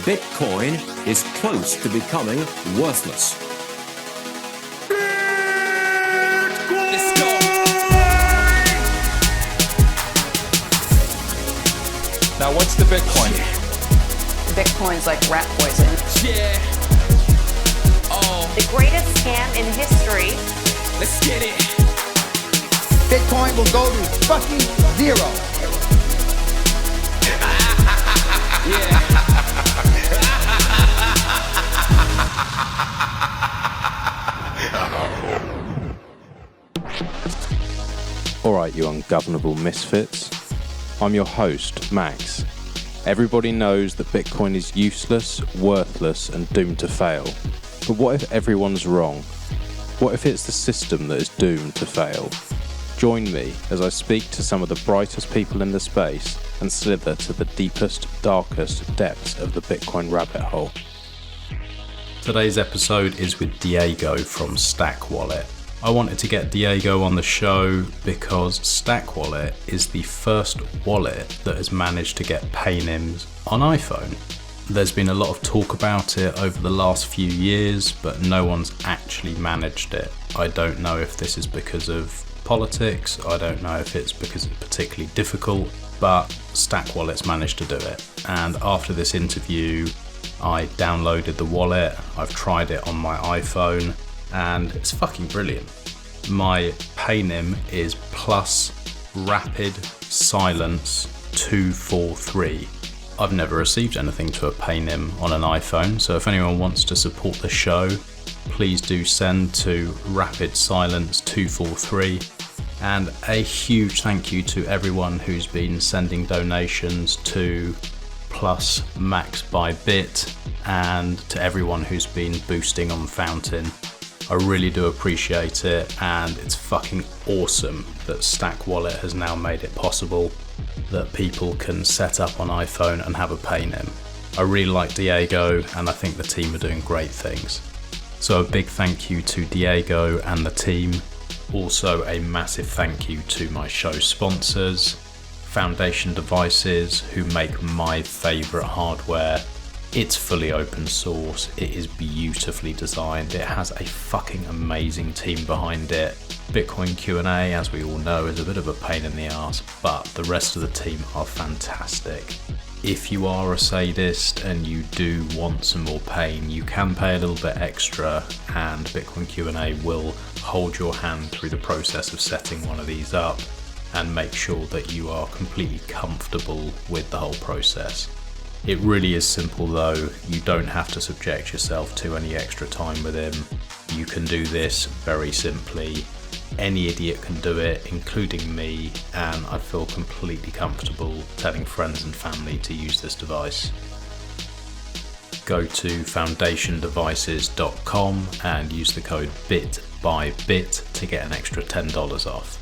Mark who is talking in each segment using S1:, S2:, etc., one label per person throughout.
S1: Bitcoin is close to becoming worthless.
S2: Let's go. Now, what's the Bitcoin?
S3: Bitcoin's like rat poison.
S2: Yeah. Oh,
S3: The greatest scam in history.
S2: let's get it.
S4: Bitcoin will go to fucking zero.
S2: Yeah.
S5: Alright, you ungovernable misfits. I'm your host, Max. Everybody knows that Bitcoin is useless, worthless, and doomed to fail. But what if everyone's wrong? What if it's the system that is doomed to fail? Join me as I speak to some of the brightest people in the space and slither to the deepest, darkest depths of the Bitcoin rabbit hole. Today's episode is with Diego from Stack Wallet. I wanted to get Diego on the show because Stack Wallet is the first wallet that has managed to get Paynyms on iPhone. There's been a lot of talk about it over the last few years, but no one's actually managed it. I don't know if this is because of politics, I don't know if it's because it's particularly difficult, but Stack Wallet's managed to do it. And after this interview, I downloaded the wallet, I've tried it on my iPhone, and it's fucking brilliant. My Paynym is plus rapid silence 243. I've never received anything to a Paynym on an iPhone, so if anyone wants to support the show, please do send to rapid silence 243. And a huge thank you to everyone who's been sending donations to plus Max by Bit and to everyone who's been boosting on Fountain. I really do appreciate it, and it's fucking awesome that Stack Wallet has now made it possible that people can set up on iPhone and have a Paynym. I really like Diego, and I think the team are doing great things. So a big thank you to Diego and the team. Also a massive thank you to my show sponsors, Foundation Devices, who make my favourite hardware. It's fully open source, it is beautifully designed, it has a fucking amazing team behind it. Bitcoin Q&A, as we all know, is a bit of a pain in the arse, but the rest of the team are fantastic. If you are a sadist and you do want some more pain, you can pay a little bit extra, and Bitcoin Q&A will hold your hand through the process of setting one of these up and make sure that you are completely comfortable with the whole process. It really is simple though, you don't have to subject yourself to any extra time with him. You can do this very simply. Any idiot can do it, including me, and I feel completely comfortable telling friends and family to use this device. Go to foundationdevices.com and use the code BITBYBIT to get an extra $10 off.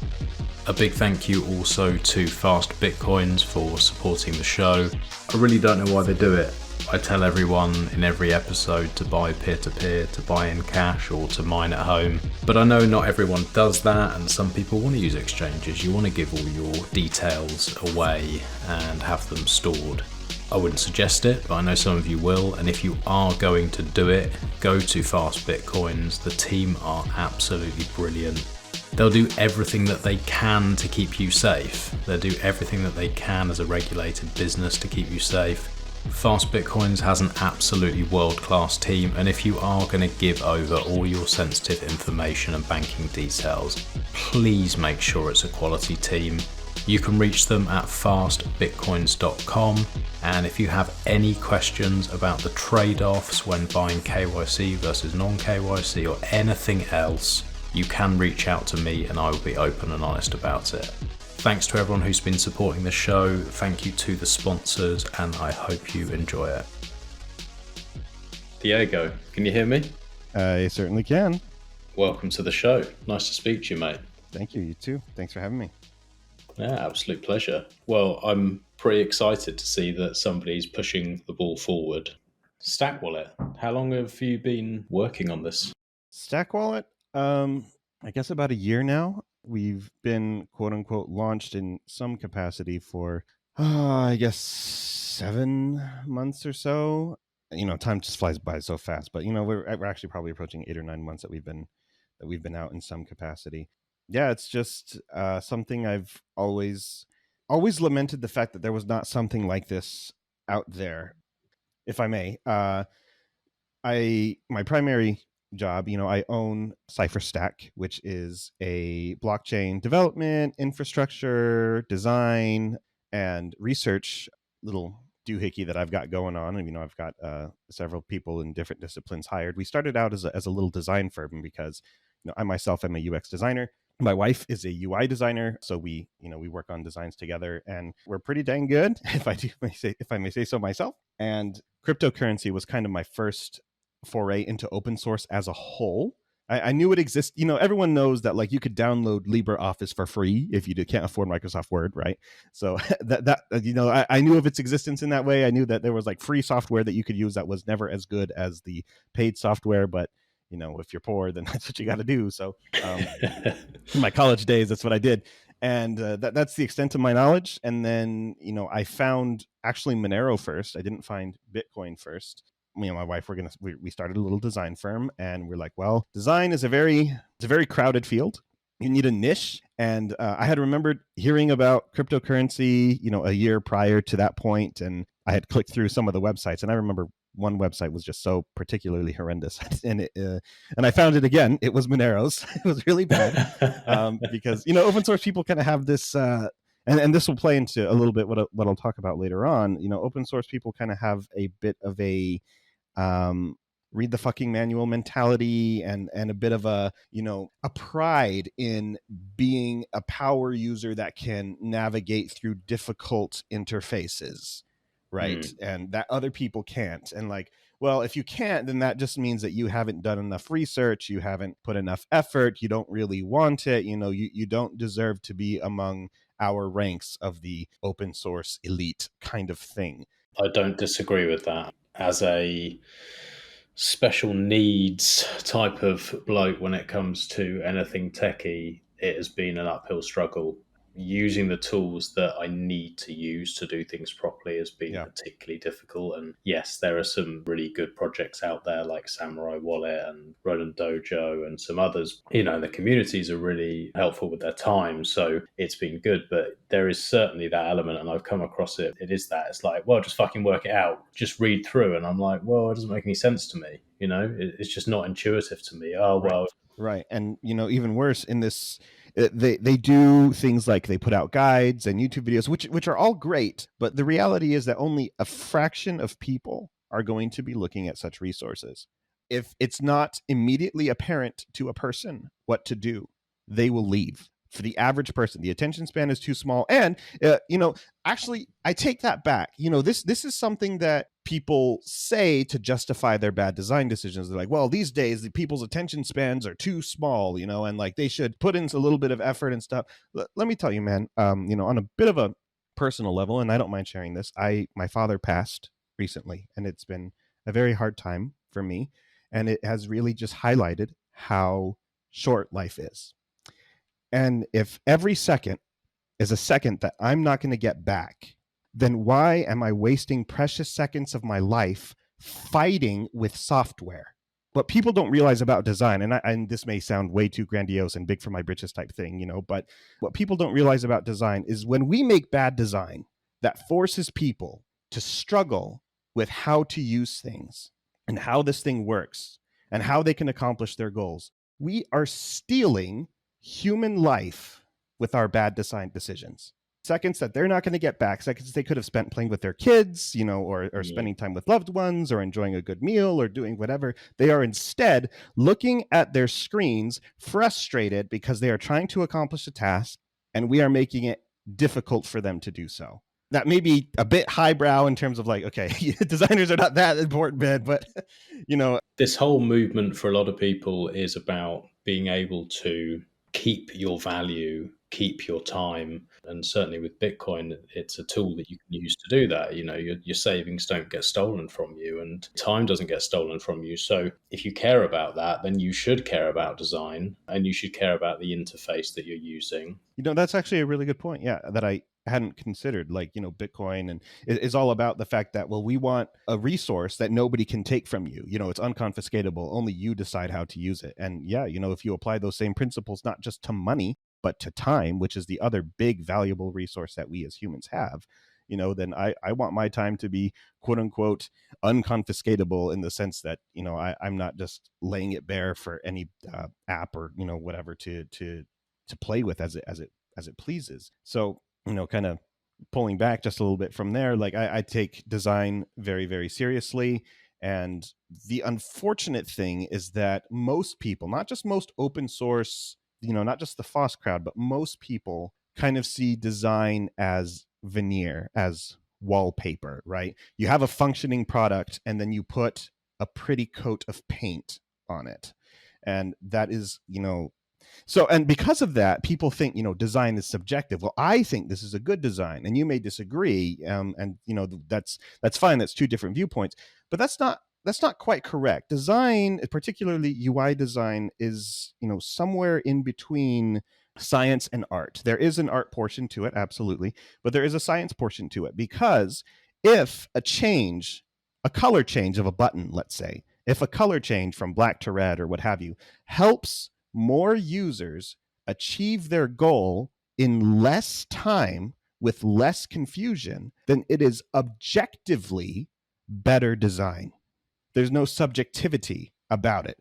S5: A big thank you also to Fast Bitcoins for supporting the show. I really don't know why they do it. I tell everyone in every episode to buy peer-to-peer, to buy in cash or to mine at home. But I know not everyone does that, and some people want to use exchanges. You want to give all your details away and have them stored. I wouldn't suggest it, but I know some of you will, and if you are going to do it, go to Fast Bitcoins. The team are absolutely brilliant. They'll do everything that they can to keep you safe. They'll do everything that they can as a regulated business to keep you safe. Fast Bitcoins has an absolutely world-class team, and if you are going to give over all your sensitive information and banking details, please make sure it's a quality team. You can reach them at fastbitcoins.com, and if you have any questions about the trade-offs when buying KYC versus non-KYC or anything else, you can reach out to me and I will be open and honest about it. Thanks to everyone who's been supporting the show, thank you to the sponsors, and I hope you enjoy it. Diego, can you hear me?
S6: I certainly can.
S5: Welcome to the show. Nice to speak to you, mate.
S6: Thank you, you too. Thanks for having me.
S5: Yeah, absolute pleasure. Well, I'm pretty excited to see that somebody's pushing the ball forward. Stack Wallet, how long have you been working on this?
S6: Stack Wallet, I guess about a year now. We've been quote unquote launched in some capacity for, I guess 7 months or so. time just flies by so fast. But we're actually probably approaching 8 or 9 months that we've been out in some capacity. Yeah, it's just something I've always lamented, the fact that there was not something like this out there. If I may, my primary job, I own CipherStack, which is a blockchain development, infrastructure, design, and research little doohickey that I've got going on. And I've got several people in different disciplines hired. We started out as a little design firm because I myself am a UX designer. My wife is a UI designer, so we work on designs together, and we're pretty dang good, if I may say so myself. And cryptocurrency was kind of my first foray into open source as a whole. I knew it exists. Everyone knows that like you could download LibreOffice for free if you can't afford Microsoft Word, right? So I knew of its existence in that way. I knew that there was like free software that you could use that was never as good as the paid software, but if you're poor, then that's what you got to do. So in my college days, that's what I did. And that's the extent of my knowledge. And then, I found actually Monero first. I didn't find Bitcoin first. Me and my wife, we started a little design firm, and we're like, well, design is a very crowded field. You need a niche. And I had remembered hearing about cryptocurrency, a year prior to that point. And I had clicked through some of the websites, and I remember one website was just so particularly horrendous, and I found it again. It was Monero's. It was really bad because open source people kind of have this, and this will play into a little bit what I'll talk about later on. Open source people kind of have a bit of a read the fucking manual mentality, and a bit of a pride in being a power user that can navigate through difficult interfaces. Right. And that other people can't. And like, well, if you can't, then that just means that you haven't done enough research. You haven't put enough effort. You don't really want it. You don't deserve to be among our ranks of the open source elite kind of thing.
S7: I don't disagree with that. As a special needs type of bloke when it comes to anything techie, it has been an uphill struggle. Using the tools that I need to use to do things properly has been particularly difficult. And yes, there are some really good projects out there like Samurai Wallet and Roland Dojo and some others. The communities are really helpful with their time. So it's been good, but there is certainly that element, and I've come across it. It is that. It's like, well, just fucking work it out. Just read through. And I'm like, well, it doesn't make any sense to me. It's just not intuitive to me. Oh, well.
S6: Right. And, even worse in this, they do things like they put out guides and YouTube videos, which are all great. But the reality is that only a fraction of people are going to be looking at such resources. If it's not immediately apparent to a person what to do, they will leave. For the average person, the attention span is too small. And, actually, I take that back. This is something that people say to justify their bad design decisions. They're like, well, these days, the people's attention spans are too small, and like they should put in a little bit of effort and stuff. Let me tell you, man, on a bit of a personal level, and I don't mind sharing this, my father passed recently, and it's been a very hard time for me. And it has really just highlighted how short life is. And if every second is a second that I'm not going to get back, then why am I wasting precious seconds of my life fighting with software? What people don't realize about design, and this may sound way too grandiose and big for my britches type thing, but what people don't realize about design is when we make bad design that forces people to struggle with how to use things and how this thing works and how they can accomplish their goals, we are stealing human life with our bad design decisions. Seconds that they're not going to get back, seconds they could have spent playing with their kids, or spending time with loved ones, or enjoying a good meal, or doing whatever. They are instead looking at their screens, frustrated because they are trying to accomplish a task, and we are making it difficult for them to do so. That may be a bit highbrow in terms of like, okay, designers are not that important, man, but
S7: This whole movement for a lot of people is about being able to keep your value, keep your time. And certainly with Bitcoin, it's a tool that you can use to do that. Your savings don't get stolen from you, and time doesn't get stolen from you. So if you care about that, then you should care about design, and you should care about the interface that you're using.
S6: That's actually a really good point. Yeah, that I hadn't considered. Like, Bitcoin and is all about the fact that, well, we want a resource that nobody can take from you. It's unconfiscatable. Only you decide how to use it. And yeah, if you apply those same principles, not just to money, but to time, which is the other big valuable resource that we as humans have, then I want my time to be quote unquote unconfiscatable, in the sense that, I'm not just laying it bare for any app or, whatever to play with as it pleases. So, kind of pulling back just a little bit from there, like I take design very, very seriously. And the unfortunate thing is that most people, not just most open source, not just the FOSS crowd, but most people kind of see design as veneer, as wallpaper, right? You have a functioning product and then you put a pretty coat of paint on it. And that is, so, and because of that, people think, design is subjective. Well, I think this is a good design, and you may disagree. And that's fine. That's two different viewpoints, but that's not quite correct. Design, particularly UI design, is, somewhere in between science and art. There is an art portion to it, absolutely, but there is a science portion to it, because if a color change of a button, let's say, if a color change from black to red or what have you helps more users achieve their goal in less time with less confusion, then it is objectively better design. There's no subjectivity about it.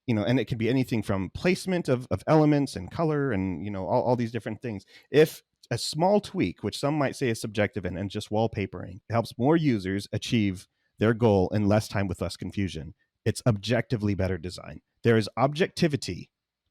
S6: And it can be anything from placement of elements and color and, all these different things. If a small tweak, which some might say is subjective and just wallpapering, helps more users achieve their goal in less time with less confusion, it's objectively better design. There is objectivity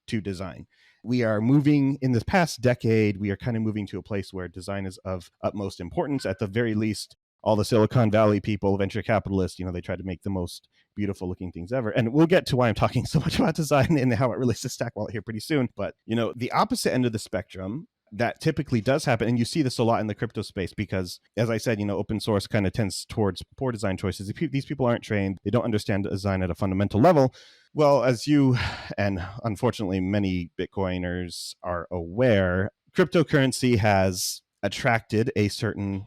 S6: to design. We are moving, in this past decade, we are kind of moving to a place where design is of utmost importance. At the very least, all the Silicon Valley people, venture capitalists, they try to make the most beautiful looking things ever. And we'll get to why I'm talking so much about design and how it relates to Stack Wallet here pretty soon. But, the opposite end of the spectrum, that typically does happen, and you see this a lot in the crypto space, because, as I said, open source kind of tends towards poor design choices. These people aren't trained. They don't understand design at a fundamental level. Well, as you and unfortunately many Bitcoiners are aware, cryptocurrency has attracted a certain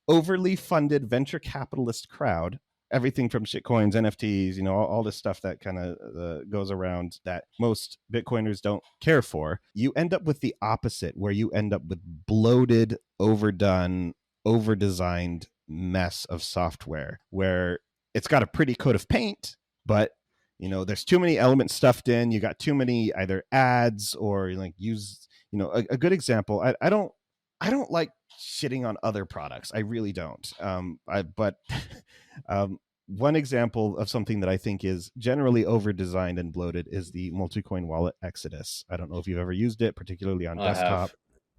S6: overly funded venture capitalist crowd. Everything from shitcoins, NFTs, all this stuff that kind of goes around that most Bitcoiners don't care for. You end up with the opposite, where you end up with bloated, overdone, over-designed mess of software, where it's got a pretty coat of paint, but there's too many elements stuffed in. You got too many either ads or use, a good example. I don't like shitting on other products. I really don't. But one example of something that I think is generally over-designed and bloated is the multi-coin wallet Exodus. I don't know if you've ever used it, particularly on desktop.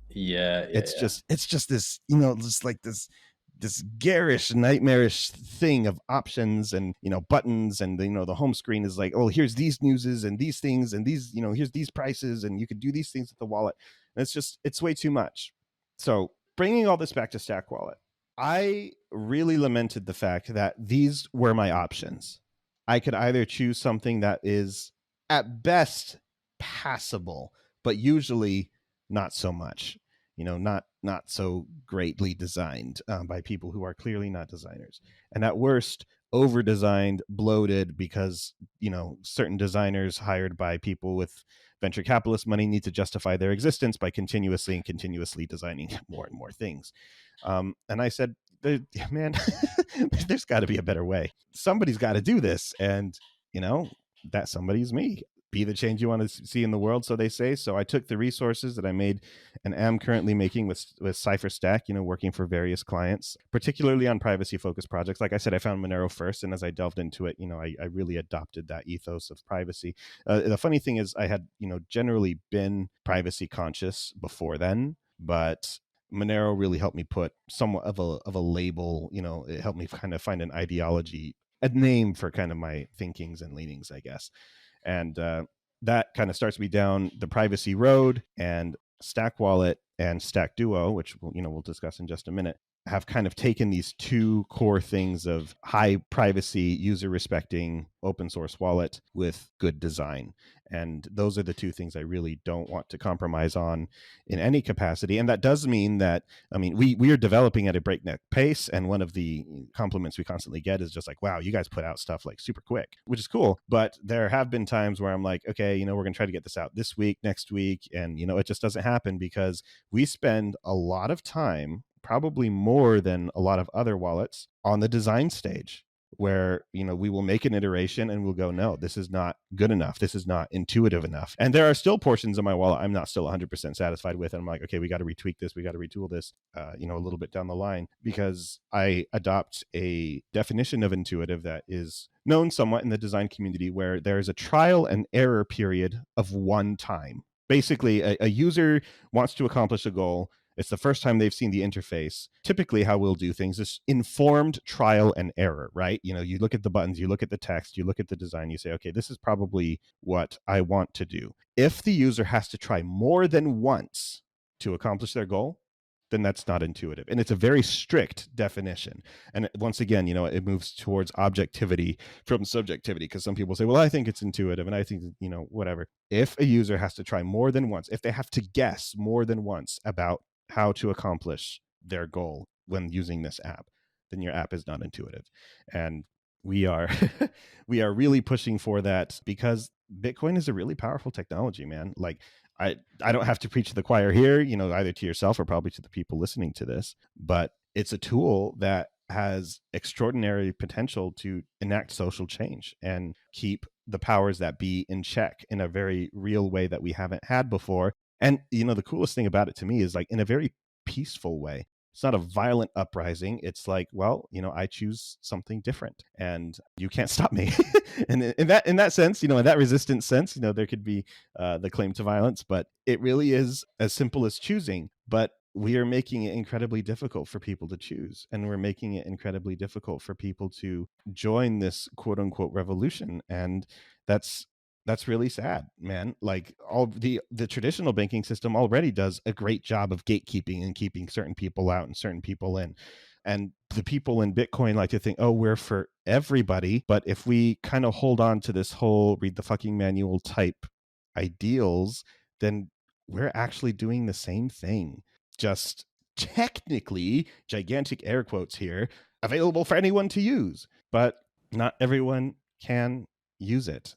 S7: Yeah.
S6: It's just this, just like this garish, nightmarish thing of options and, buttons, and, the home screen is like, oh, here's these newses and these things and these, here's these prices, and you could do these things with the wallet. And it's way too much. So bringing all this back to Stack Wallet, I really lamented the fact that these were my options. I could either choose something that is at best passable, but usually not so much, not so greatly designed by people who are clearly not designers. And at worst, over-designed, bloated, because, certain designers hired by people with venture capitalist money need to justify their existence by continuously designing more and more things. And I said, man, there's got to be a better way. Somebody's got to do this. And, that somebody's me. Be the change you want to see in the world, so they say. So I took the resources that I made and am currently making with CipherStack, working for various clients, particularly on privacy-focused projects. Like I said, I found Monero first, and as I delved into it, I really adopted that ethos of privacy. The funny thing is I had, generally been privacy conscious before then, but Monero really helped me put somewhat of a label. It helped me kind of find an ideology, a name for kind of my thinkings and leanings, I guess. And that kind of starts me down the privacy road. And Stack Wallet and Stack Duo, which we'll discuss in just a minute, have kind of taken these two core things of high privacy, user respecting open source wallet with good design. And those are the two things I really don't want to compromise on in any capacity. And that does mean that, we are developing at a breakneck pace. And one of the compliments we constantly get is just like, wow, you guys put out stuff like super quick, which is cool. But there have been times where I'm like, okay, we're going to try to get this out this week, next week. And, it just doesn't happen because we spend a lot of time, probably more than a lot of other wallets, on the design stage, where we will make an iteration and we'll go, no, this is not good enough, this is not intuitive enough. And there are still portions of my wallet I'm not still 100% satisfied with, and I'm like, okay, we got to retweak this, we got to retool this a little bit down the line, because I adopt a definition of intuitive that is known somewhat in the design community, where there's a trial and error period of one time. Basically, a user wants to accomplish a goal. It's the first time they've seen the interface. Typically, how we'll do things is informed trial and error, right? You look at the buttons, you look at the text, you look at the design, you say, okay, this is probably what I want to do. If the user has to try more than once to accomplish their goal, then that's not intuitive. And it's a very strict definition. And once again, it moves towards objectivity from subjectivity, because some people say, well, I think it's intuitive, and I think, whatever. If a user has to try more than once, if they have to guess more than once about how to accomplish their goal when using this app, then your app is not intuitive. And we are we are really pushing for that, because Bitcoin is a really powerful technology, man. Like, I don't have to preach to the choir here, either to yourself or probably to the people listening to this, but it's a tool that has extraordinary potential to enact social change and keep the powers that be in check in a very real way that we haven't had before. And, the coolest thing about it to me is, like, in a very peaceful way. It's not a violent uprising. It's like, well, I choose something different and you can't stop me. And in that sense, in that resistance sense, there could be the claim to violence, but it really is as simple as choosing. But we are making it incredibly difficult for people to choose. And we're making it incredibly difficult for people to join this quote unquote revolution. And that's really sad, man. Like, all the traditional banking system already does a great job of gatekeeping and keeping certain people out and certain people in. And the people in Bitcoin like to think, oh, we're for everybody. But if we kind of hold on to this whole read the fucking manual type ideals, then we're actually doing the same thing. Just technically, gigantic air quotes here, available for anyone to use. But not everyone can use it.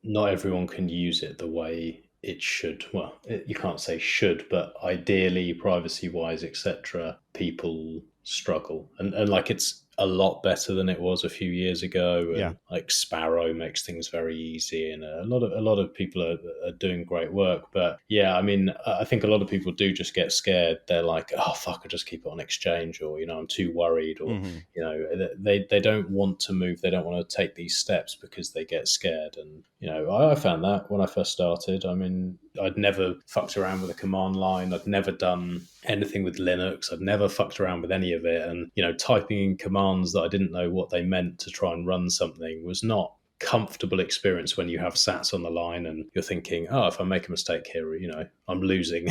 S7: Not everyone can use it the way it should. Well, you can't say should, but ideally, privacy-wise, etc., people struggle. And like, it's a lot better than it was a few years ago. And like, Sparrow makes things very easy, and a lot of people are doing great work. But yeah, I think a lot of people do just get scared. They're like, oh fuck, I'll just keep it on exchange, or I'm too worried, or they don't want to move. They don't want to take these steps because they get scared. And I found that when I first started. I'd never fucked around with a command line. I'd never done anything with Linux. I'd never fucked around with any of it. And, typing in commands that I didn't know what they meant to try and run something was not comfortable experience when you have sats on the line and you're thinking, oh, if I make a mistake here, I'm losing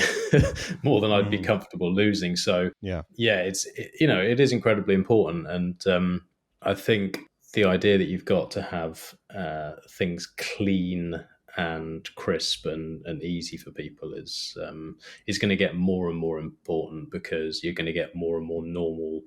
S7: more than I'd be comfortable losing. So it is incredibly important. And I think the idea that you've got to have things clean and crisp and easy for people is going to get more and more important, because you're going to get more and more normal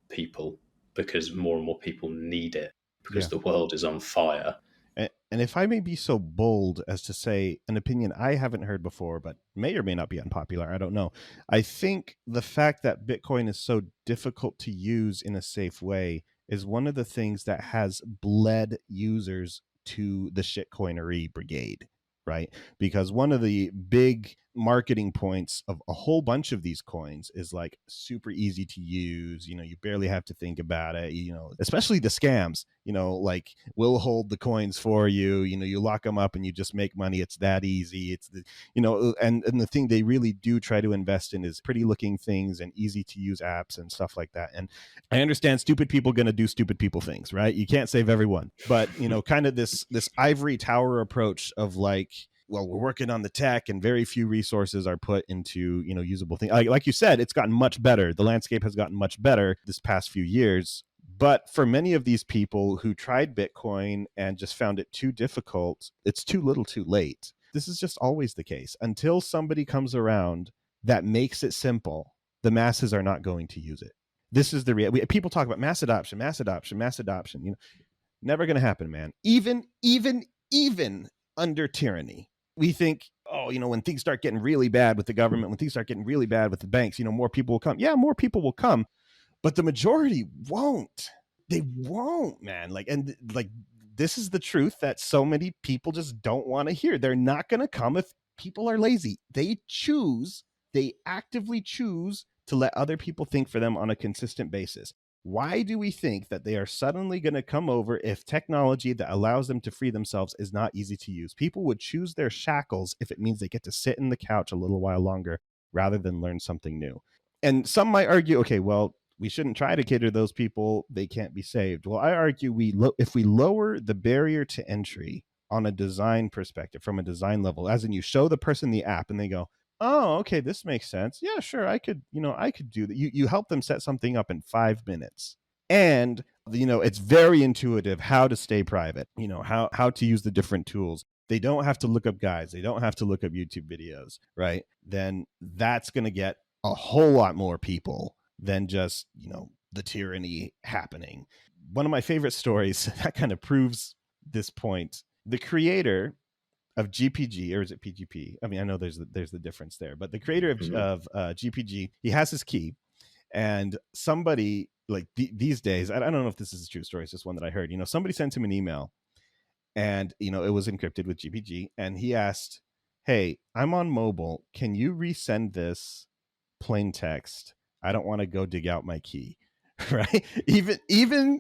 S7: people, because more and more people need it, because the world is on fire.
S6: And if I may be so bold as to say an opinion I haven't heard before, but may or may not be unpopular, I don't know. I think the fact that Bitcoin is so difficult to use in a safe way is one of the things that has bled users to the shitcoinery brigade, right? Because one of the big marketing points of a whole bunch of these coins is like super easy to use. You barely have to think about it, especially the scams, like, we'll hold the coins for you, you lock them up and you just make money. It's that easy. It's the, and the thing they really do try to invest in is pretty looking things and easy to use apps and stuff like that. And I understand stupid people going to do stupid people things, right? You can't save everyone, but kind of this ivory tower approach of like, well, we're working on the tech and very few resources are put into, usable things. Like you said, it's gotten much better. The landscape has gotten much better this past few years. But for many of these people who tried Bitcoin and just found it too difficult, it's too little too late. This is just always the case. Until somebody comes around that makes it simple, the masses are not going to use it. This is the reality. People talk about mass adoption. Never going to happen, man. Even under tyranny, we think, when things start getting really bad with the government, when things start getting really bad with the banks, more people will come. Yeah, more people will come, but the majority won't. They won't, man. This is the truth that so many people just don't want to hear. They're not going to come if people are lazy. They actively choose to let other people think for them on a consistent basis. Why do we think that they are suddenly going to come over if technology that allows them to free themselves is not easy to use? People would choose their shackles if it means they get to sit in the couch a little while longer rather than learn something new. And some might argue, okay, well, we shouldn't try to cater to those people. They can't be saved. Well, I argue if we lower the barrier to entry on a design perspective, from a design level, as in you show the person the app and they go, oh, okay, this makes sense. Yeah, sure, I could do that. You help them set something up in 5 minutes. And, it's very intuitive how to stay private, how to use the different tools. They don't have to look up guides. They don't have to look up YouTube videos, right? Then that's going to get a whole lot more people than just, the tyranny happening. One of my favorite stories that kind of proves this point, the creator of GPG, or is it PGP? I mean, I know there's the difference there, but the creator of GPG, he has his key, and somebody these days, I don't know if this is a true story. It's just one that I heard. Somebody sent him an email, and it was encrypted with GPG, and he asked, "Hey, I'm on mobile. Can you resend this plain text? I don't want to go dig out my key." Right? Even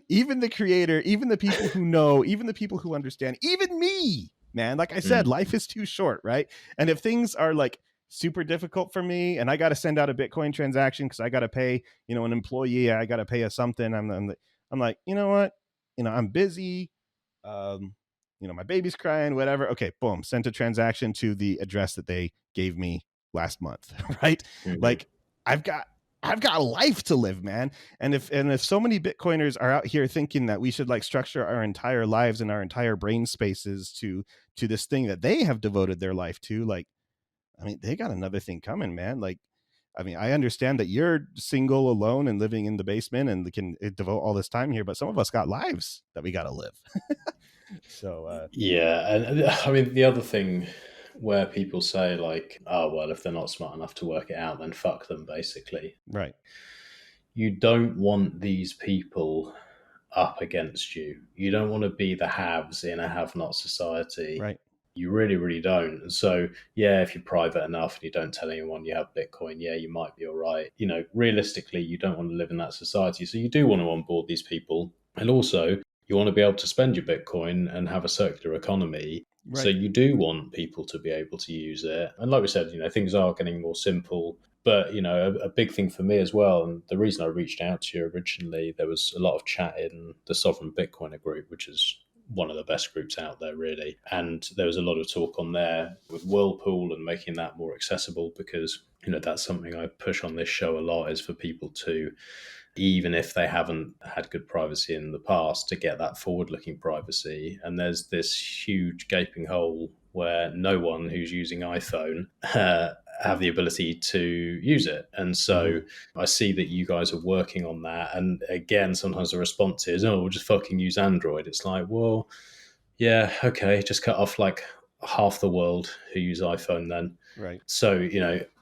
S6: the creator, even the people who know, even the people who understand, even me. Man, like I said, life is too short, right? And if things are super difficult for me and I got to send out a Bitcoin transaction because I got to pay, an employee, I got to pay something. I'm like, you know what? I'm busy. My baby's crying, whatever. Okay, boom, sent a transaction to the address that they gave me last month, right? Like I've got a life to live, man. And if so many Bitcoiners are out here thinking that we should structure our entire lives and our entire brain spaces to this thing that they have devoted their life to, they got another thing coming, man. I understand that you're single, alone, and living in the basement and can devote all this time here, but some of us got lives that we got to live. So
S7: yeah, and the other thing where people say oh well, if they're not smart enough to work it out, then fuck them, basically.
S6: Right.
S7: You don't want these people up against you. You don't want to be the haves in a have-not society.
S6: Right.
S7: You really, really don't. And so, yeah, if you're private enough and you don't tell anyone you have Bitcoin, yeah, you might be all right. Realistically, you don't want to live in that society. So you do want to onboard these people. And also, you want to be able to spend your Bitcoin and have a circular economy.
S6: Right.
S7: So you do want people to be able to use it. And like we said, things are getting more simple. But, a big thing for me as well, and the reason I reached out to you originally, there was a lot of chat in the Sovereign Bitcoiner group, which is one of the best groups out there, really. And there was a lot of talk on there with Whirlpool and making that more accessible, because, that's something I push on this show a lot, is for people to, even if they haven't had good privacy in the past, to get that forward-looking privacy. And there's this huge gaping hole where no one who's using iPhone have the ability to use it. And so I see that you guys are working on that. And again, sometimes the response is, oh, we'll just fucking use Android. It's like, well, yeah, okay, just cut off half the world who use iPhone then.
S6: Right.
S7: So,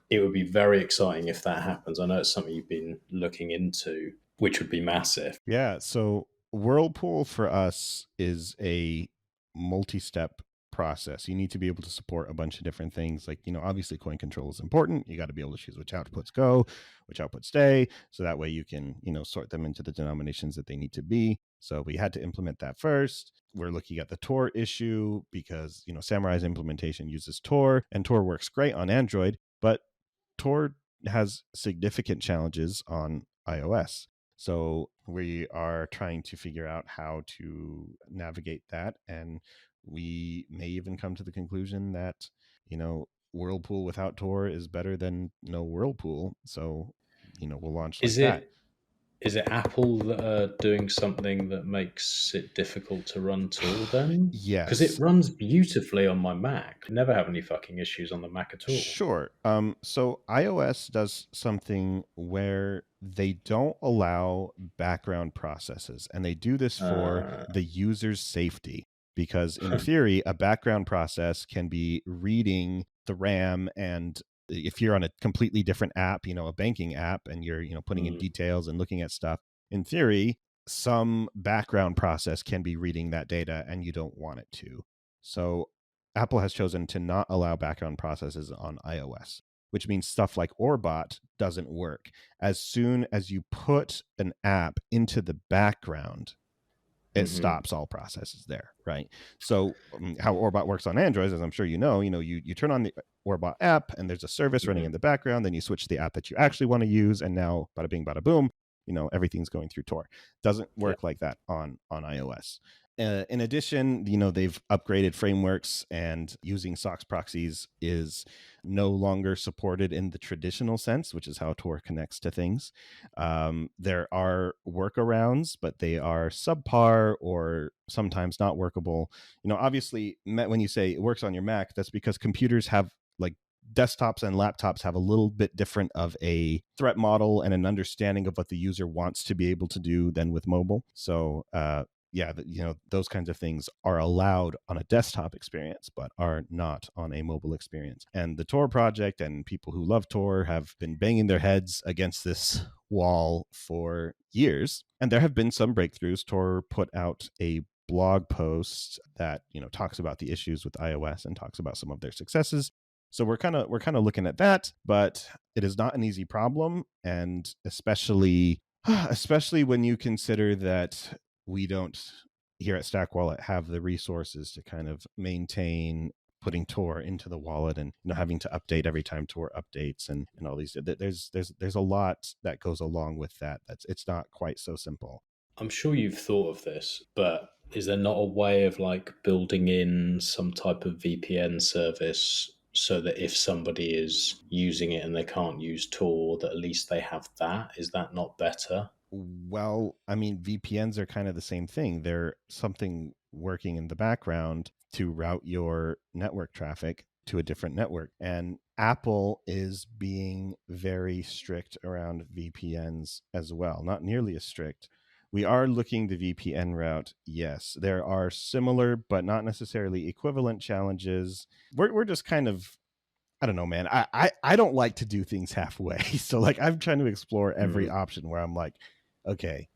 S7: it would be very exciting if that happens. I know it's something you've been looking into, which would be massive.
S6: Yeah. So Whirlpool for us is a multi-step process. You need to be able to support a bunch of different things. Obviously coin control is important. You got to be able to choose which outputs go, which outputs stay. So that way you can, sort them into the denominations that they need to be. So we had to implement that first. We're looking at the Tor issue because, Samurai's implementation uses Tor, and Tor works great on Android, but Tor has significant challenges on iOS. So we are trying to figure out how to navigate that. And we may even come to the conclusion that, Whirlpool without Tor is better than no Whirlpool. So, we'll launch like that.
S7: Is it Apple that are doing something that makes it difficult to run Tor then?
S6: Yes.
S7: Because it runs beautifully on my Mac. I never have any fucking issues on the Mac at all.
S6: Sure. So iOS does something where they don't allow background processes, and they do this for the user's safety. Because in theory, a background process can be reading the RAM, and if you're on a completely different app, a banking app, and you're, putting in details and looking at stuff, in theory, some background process can be reading that data and you don't want it to. So Apple has chosen to not allow background processes on iOS, which means stuff like Orbot doesn't work. As soon as you put an app into the background, it stops all processes there, right? So how Orbot works on Android, as I'm sure you know, you turn on the Orbot app and there's a service running in the background, then you switch to the app that you actually want to use, and now bada bing, bada boom, everything's going through Tor. Doesn't work like that on iOS. In addition, they've upgraded frameworks, and using SOX proxies is no longer supported in the traditional sense, which is how Tor connects to things. There are workarounds, but they are subpar or sometimes not workable. Obviously, when you say it works on your Mac, that's because computers have, like, desktops and laptops have a little bit different of a threat model and an understanding of what the user wants to be able to do than with mobile. So, those kinds of things are allowed on a desktop experience, but are not on a mobile experience. And the Tor project and people who love Tor have been banging their heads against this wall for years. And there have been some breakthroughs. Tor put out a blog post that, talks about the issues with iOS and talks about some of their successes. So we're kind of looking at that, but it is not an easy problem, and especially when you consider that we don't here at Stack Wallet have the resources to kind of maintain putting Tor into the wallet and having to update every time Tor updates and all these. There's a lot that goes along with that. It's not quite so simple.
S7: I'm sure you've thought of this, but is there not a way of building in some type of VPN service so that if somebody is using it and they can't use Tor, that at least they have that? Is that not better?
S6: Well, I mean, VPNs are kind of the same thing. They're something working in the background to route your network traffic to a different network. And Apple is being very strict around VPNs as well. Not nearly as strict. We are looking the VPN route. Yes, there are similar but not necessarily equivalent challenges. We're just kind of, I don't know, man. I don't like to do things halfway. So I'm trying to explore every option where I'm like, okay,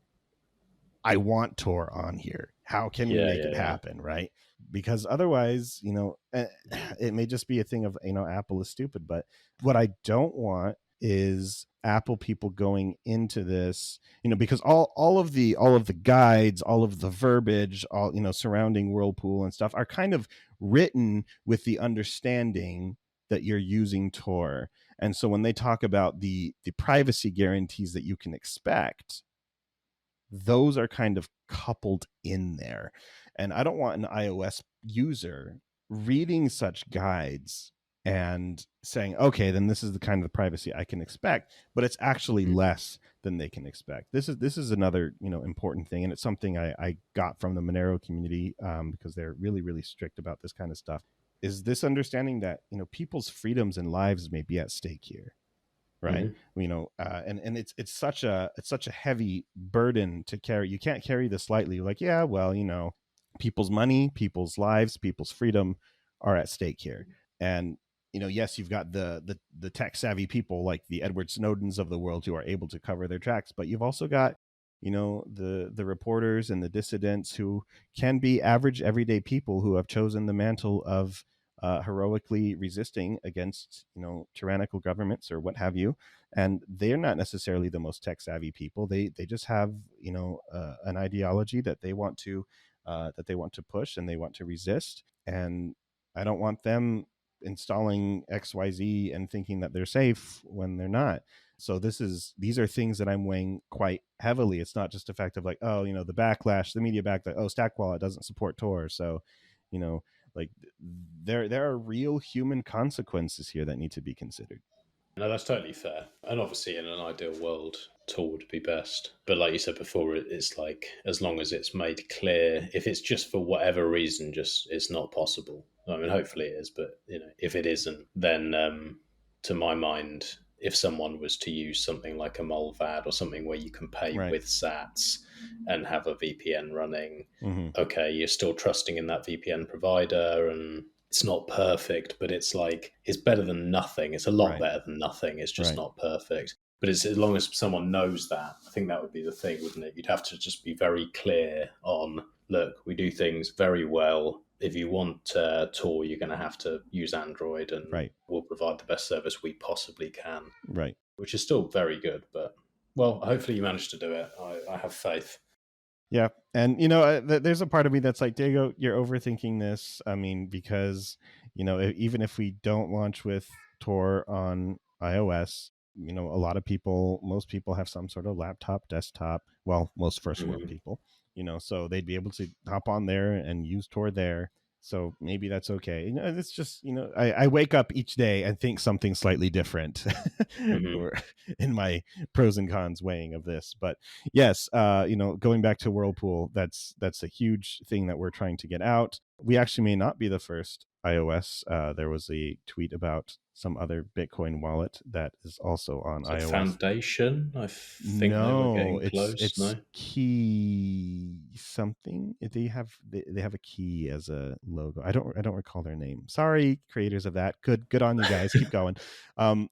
S6: I want Tor on here. How can we make it happen, right? Because otherwise, it may just be a thing of, Apple is stupid. But what I don't want is Apple people going into this, because all of the guides, all of the verbiage, all surrounding Whirlpool and stuff are kind of written with the understanding that you're using Tor. And so when they talk about the privacy guarantees that you can expect, those are kind of coupled in there. And I don't want an iOS user reading such guides and saying, okay, then this is the kind of privacy I can expect, but it's actually less than they can expect. This is another, important thing. And it's something I got from the Monero community because they're really, really strict about this kind of stuff, is this understanding that, people's freedoms and lives may be at stake here. Right. And it's such a heavy burden to carry. You can't carry this lightly. People's money, people's lives, people's freedom are at stake here. And, yes, you've got the tech savvy people like the Edward Snowdens of the world who are able to cover their tracks. But you've also got, the reporters and the dissidents who can be average everyday people who have chosen the mantle of heroically resisting against, tyrannical governments or what have you. And they're not necessarily the most tech savvy people. They just have, an ideology that they want to push and they want to resist. And I don't want them installing XYZ and thinking that they're safe when they're not. So these are things that I'm weighing quite heavily. It's not just a fact of the backlash, the media backlash. Oh, Stack Wallet doesn't support Tor, so Like there are real human consequences here that need to be considered.
S7: No, that's totally fair. And obviously, in an ideal world, tool would be best. But like you said before, it's like as long as it's made clear, if it's just for whatever reason, just it's not possible. I mean, hopefully it is, but if it isn't, then to my mind, if someone was to use something like a Molvad or something where you can pay
S6: Right.
S7: with Sats and have a VPN running,
S6: Mm-hmm.
S7: okay, you're still trusting in that VPN provider, and it's not perfect, but it's like it's better than nothing. It's a lot
S6: Right.
S7: better than nothing. It's just
S6: Right.
S7: not perfect. But it's as long as someone knows that, I think that would be the thing, wouldn't it? You'd have to just be very clear on, look, we do things very well. If you want Tor, you're going to have to use Android, and
S6: Right.
S7: we'll provide the best service we possibly can.
S6: Right.
S7: Which is still very good, but well, hopefully you managed to do it. I have faith.
S6: Yeah. And, there's a part of me that's like, Diego, you're overthinking this. I mean, because, even if we don't launch with Tor on iOS, most people have some sort of laptop, desktop. Well, most first world people, so they'd be able to hop on there and use Tor there. So maybe that's okay. It's just, I wake up each day and think something slightly different or in my pros and cons weighing of this. But yes, going back to Whirlpool, that's a huge thing that we're trying to get out. We actually may not be the first iOS. There was a tweet about some other Bitcoin wallet that is also on iOS.
S7: Foundation, I think they were getting close.
S6: It's Key something. They have a key as a logo. I don't recall their name. Sorry, creators of that. Good on you guys. Keep going. I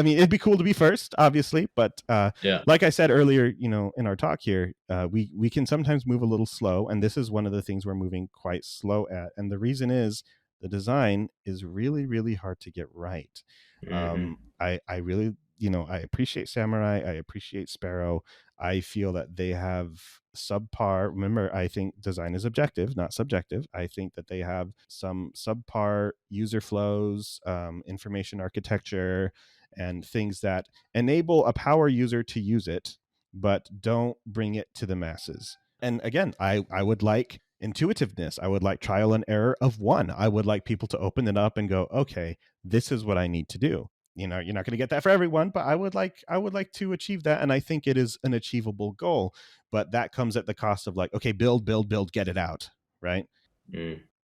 S6: mean, it'd be cool to be first, obviously, but like I said earlier, in our talk here, we can sometimes move a little slow, and this is one of the things we're moving quite slow at. And the reason is the design is really, really hard to get right. I really, I appreciate Samurai. I appreciate Sparrow. I feel that they have subpar. Remember, I think design is objective, not subjective. I think that they have some subpar user flows, information architecture, and things that enable a power user to use it, but don't bring it to the masses. And again, I would like intuitiveness. I would like trial and error of one. I would like people to open it up and go, okay, this is what I need to do. You're not going to get that for everyone, but I would like to achieve that. And I think it is an achievable goal, but that comes at the cost of like, okay, build, get it out. Right.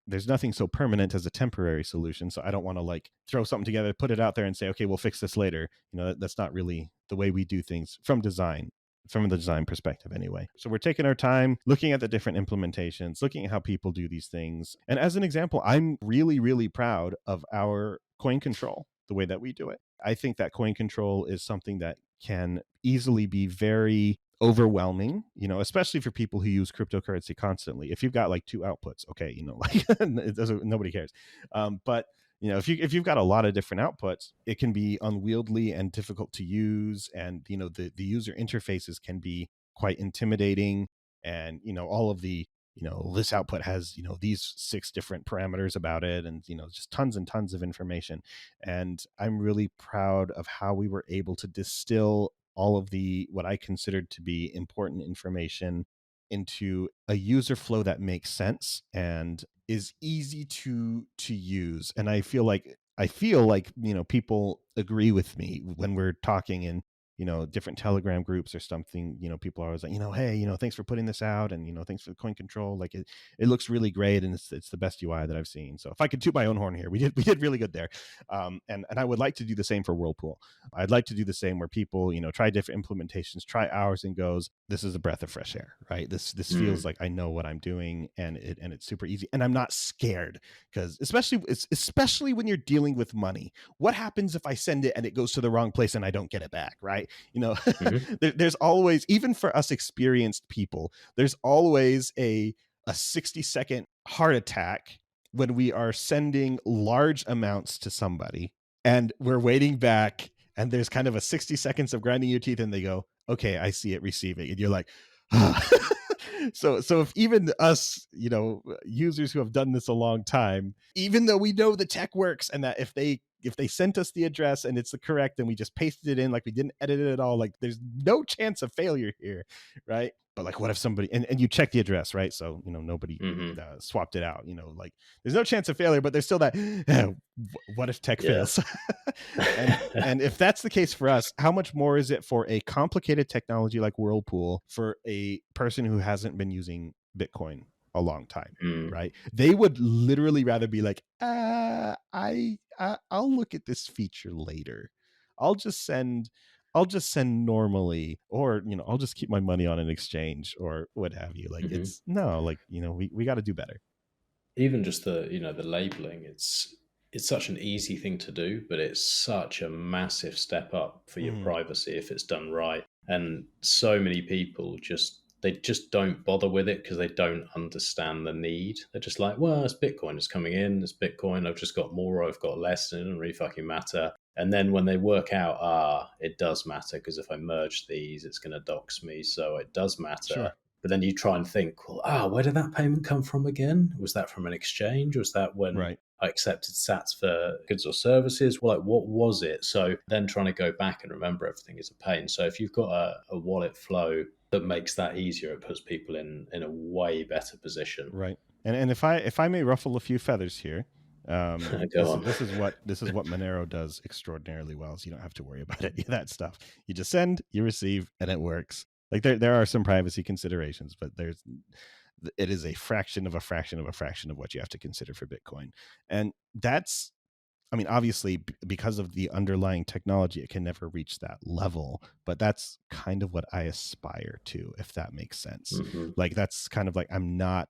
S6: There's nothing so permanent as a temporary solution. So I don't want to like throw something together, put it out there and say, okay, we'll fix this later. That's not really the way we do things from the design perspective anyway. So we're taking our time, looking at the different implementations, looking at how people do these things. And as an example, I'm really, really proud of our coin control, the way that we do it. I think that coin control is something that can easily be very overwhelming, especially for people who use cryptocurrency constantly. If you've got like two outputs, okay, like it doesn't, nobody cares. But if you've got a lot of different outputs, it can be unwieldy and difficult to use. And, the user interfaces can be quite intimidating. And, all of the, this output has, these 6 different parameters about it, and, just tons and tons of information. And I'm really proud of how we were able to distill all of the, what I considered to be important information into a user flow that makes sense and is easy to use. And I feel like people agree with me when we're talking in different Telegram groups or something. People are always like, hey, thanks for putting this out, and thanks for the coin control. Like it looks really great, and it's the best UI that I've seen. So if I could toot my own horn here, we did really good there. And I would like to do the same for Whirlpool. I'd like to do the same where people try different implementations, try ours, and goes, this is a breath of fresh air, right? This feels like I know what I'm doing, and it's super easy, and I'm not scared, because especially when you're dealing with money. What happens if I send it and it goes to the wrong place and I don't get it back, right? There's always, even for us experienced people, there's always a 60-second heart attack when we are sending large amounts to somebody and we're waiting back, and there's kind of a 60 seconds of grinding your teeth, and they go, okay, I see it receiving, and you're like, ah. So if even us, users who have done this a long time, even though we know the tech works and that if they if they sent us the address and it's the correct and we just pasted it in, like we didn't edit it at all, like there's no chance of failure here, right? But like, what if somebody, and you check the address, right? So, nobody swapped it out, like there's no chance of failure, but there's still that, what if tech fails? and if that's the case for us, how much more is it for a complicated technology like Whirlpool for a person who hasn't been using Bitcoin a long time, right? They would literally rather be like, I'll look at this feature later. I'll just send normally, or I'll just keep my money on an exchange or what have you. Like it's no, like we got to do better.
S7: Even just the the labeling, it's such an easy thing to do, but it's such a massive step up for your privacy if it's done right. And so many people just don't bother with it because they don't understand the need. They're just like, well, it's Bitcoin, it's coming in, it's Bitcoin, I've just got more or I've got less, and it doesn't really fucking matter. And then when they work out, it does matter because if I merge these, it's going to dox me, so it does matter.
S6: Sure.
S7: But then you try and think, well, where did that payment come from again? Was that from an exchange? Was that when I accepted sats for goods or services? Well, like, what was it? So then trying to go back and remember everything is a pain. So if you've got a wallet flow that makes that easier, it puts people in a way better position.
S6: Right. And if I may ruffle a few feathers here, this is what Monero does extraordinarily well. So you don't have to worry about any of that stuff. You just send, you receive, and it works. Like there are some privacy considerations, but it is a fraction of a fraction of a fraction of what you have to consider for Bitcoin. And that's, obviously because of the underlying technology, it can never reach that level, but that's kind of what I aspire to, if that makes sense. Like that's kind of like, I'm not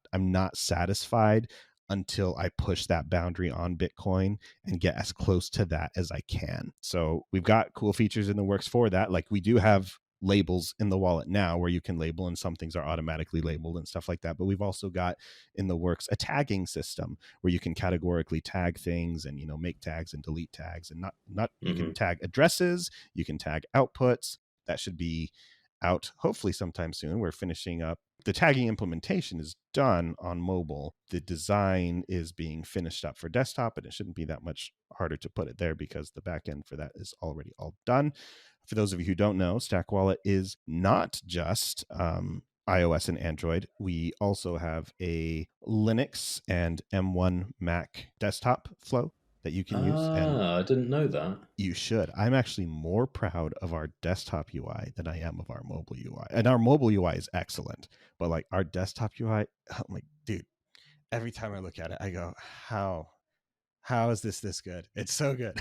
S6: satisfied until I push that boundary on Bitcoin and get as close to that as I can. So we've got cool features in the works for that. Like we do have labels in the wallet now where you can label and some things are automatically labeled and stuff like that. But we've also got in the works a tagging system where you can categorically tag things and, make tags and delete tags, and not you can tag addresses, you can tag outputs. That should be out hopefully sometime soon. We're finishing up. The tagging implementation is done on mobile. The design is being finished up for desktop, and it shouldn't be that much harder to put it there because the backend for that is already all done. For those of you who don't know, Stack Wallet is not just iOS and Android. We also have a Linux and M1 Mac desktop flow that you can use. And
S7: I didn't know that.
S6: You should. I'm actually more proud of our desktop UI than I am of our mobile UI. And our mobile UI is excellent, but like our desktop UI, I'm like, dude, every time I look at it, I go, how is this good? It's so good.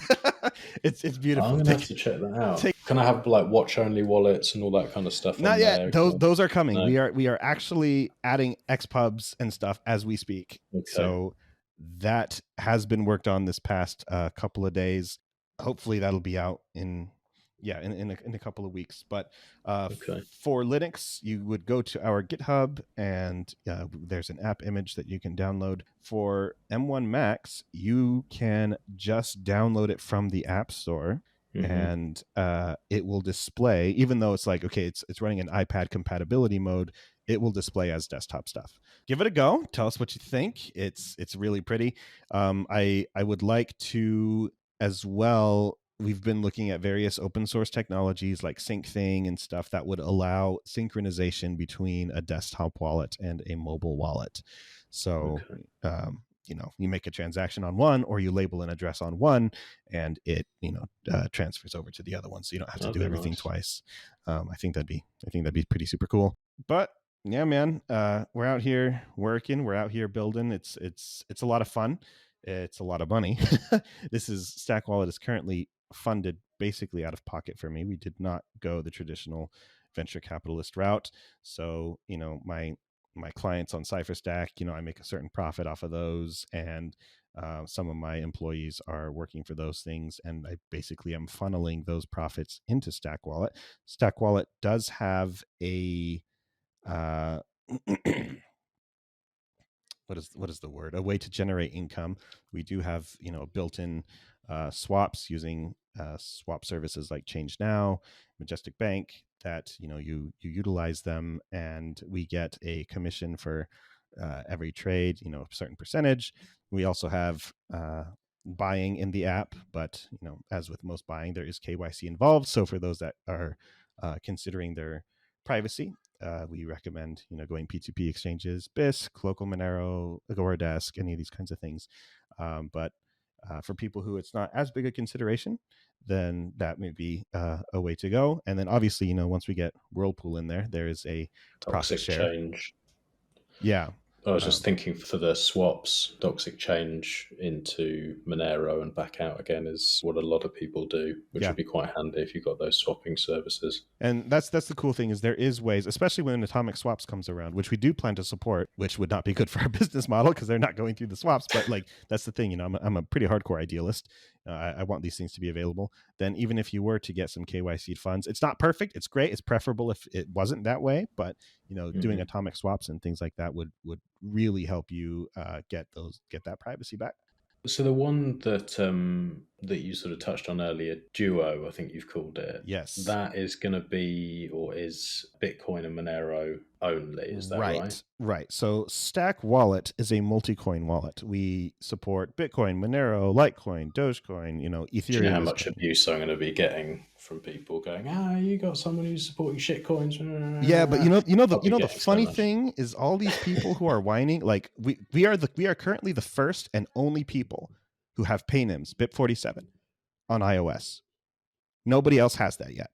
S6: It's beautiful.
S7: I'm gonna have to check that out. Can I have like watch only wallets and all that kind of stuff?
S6: Not yet. Those are coming.
S7: No.
S6: We are actually adding XPubs and stuff as we speak. Okay. So that has been worked on this past couple of days. Hopefully that'll be out in a couple of weeks. But for Linux, you would go to our GitHub and there's an app image that you can download. For M1 Macs, you can just download it from the App Store. And it will display, even though it's like, okay, it's running an iPad compatibility mode, it will display as desktop stuff. Give it a go. Tell us what you think. It's really pretty. I would like to as well. We've been looking at various open source technologies like SyncThing and stuff that would allow synchronization between a desktop wallet and a mobile wallet. So, you make a transaction on one, or you label an address on one, and it, transfers over to the other one. So you don't have to do everything twice. I think that'd be pretty super cool. But yeah, man, we're out here working. We're out here building. It's a lot of fun. It's a lot of money. Stack Wallet is currently funded basically out of pocket for me. We did not go the traditional venture capitalist route. So, my clients on CipherStack, I make a certain profit off of those, and some of my employees are working for those things, and I basically am funneling those profits into Stack Wallet. Stack Wallet does have a what is the word? A way to generate income. We do have, built-in swaps using swap services like ChangeNow, Majestic Bank, that, you utilize them, and we get a commission for every trade, a certain percentage. We also have buying in the app, but as with most buying, there is KYC involved. So for those that are considering their privacy, we recommend going P2P exchanges, Bisq, local Monero, Agoradesk, any of these kinds of things. But for people who it's not as big a consideration, then that may be a way to go. And then obviously, once we get Whirlpool in there, there is a profit
S7: Toxic
S6: share.
S7: change.
S6: Yeah.
S7: I was just thinking for the swaps, toxic change into Monero and back out again is what a lot of people do, which would be quite handy if you've got those swapping services.
S6: And that's the cool thing, is there is ways, especially when atomic swaps comes around, which we do plan to support, which would not be good for our business model because they're not going through the swaps. But like, that's the thing, I'm a pretty hardcore idealist. I want these things to be available. Then even if you were to get some KYC funds, it's not perfect. It's great. It's preferable if it wasn't that way. But doing atomic swaps and things like that would really help you get that privacy back.
S7: So the one that you sort of touched on earlier, Duo, I think you've called it.
S6: Yes.
S7: That is going to be, or is Bitcoin and Monero only, is that right?
S6: Right. So Stack Wallet is a multi-coin wallet. We support Bitcoin, Monero, Litecoin, Dogecoin, Ethereum.
S7: Do you know how much abuse I'm going to be getting from people going, you got someone who's supporting shitcoins?
S6: Yeah, but the funny thing is, all these people who are whining, like we are currently the first and only people who have Paynyms BIP47 on iOS. Nobody else has that yet.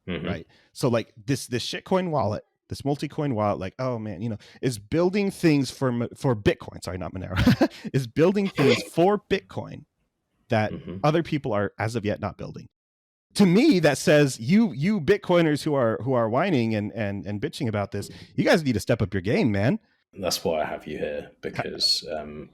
S6: Right? So like this shitcoin wallet, this multi-coin wallet, like, oh man, is building things for Bitcoin. Sorry, not Monero. Is building things for Bitcoin that other people are as of yet not building. To me, that says you Bitcoiners who are whining and bitching about this, you guys need to step up your game, man.
S7: That's why I have you here, because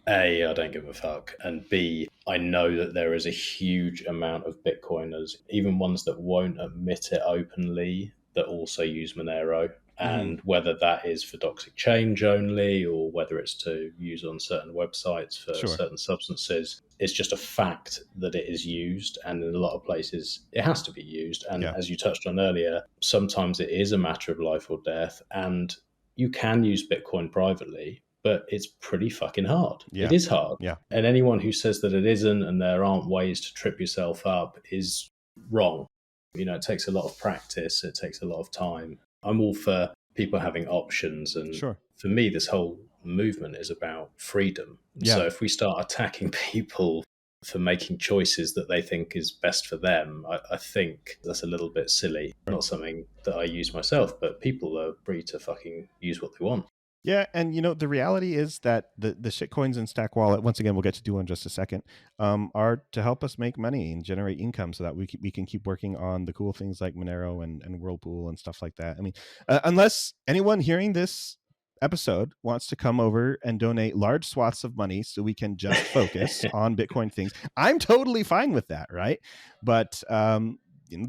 S7: A, I don't give a fuck, and B, I know that there is a huge amount of Bitcoiners, even ones that won't admit it openly, that also use Monero. And whether that is for toxic change only, or whether it's to use on certain websites for certain substances, it's just a fact that it is used. And in a lot of places, it has to be used. And as you touched on earlier, sometimes it is a matter of life or death. And you can use Bitcoin privately, but it's pretty fucking hard.
S6: Yeah.
S7: It is hard.
S6: Yeah.
S7: And anyone who says that it isn't and there aren't ways to trip yourself up is wrong. It takes a lot of practice. It takes a lot of time. I'm all for people having options. And for me, this whole movement is about freedom.
S6: Yeah.
S7: So if we start attacking people for making choices that they think is best for them, I think that's a little bit silly. Not something that I use myself, but people are free to fucking use what they want.
S6: Yeah, and the reality is that the shitcoins and Stack Wallet, once again, we'll get to Duo in just a second, are to help us make money and generate income so that we can keep working on the cool things like Monero and Whirlpool and stuff like that. I mean, unless anyone hearing this episode wants to come over and donate large swaths of money so we can just focus on Bitcoin things, I'm totally fine with that, right? But the